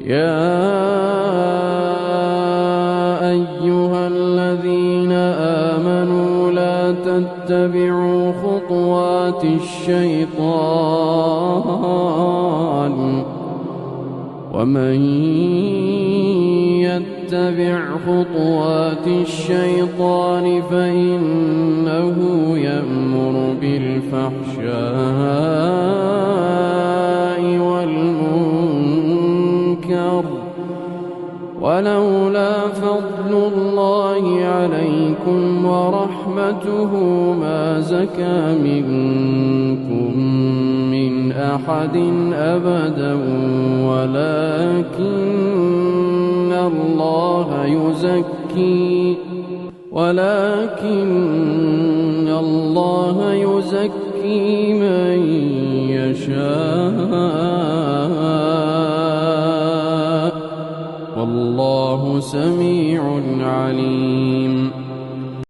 يا أيها الذين آمنوا لا تتبعوا خطوات الشيطان ومن يتبع خطوات الشيطان فإنه يأمر بالفحشاء والمنكر ولولا فضل الله عليكم ورحمته ما زكى منكم من أحد أبدا ولكن الله يزكي من يشاء والله سميع عليم.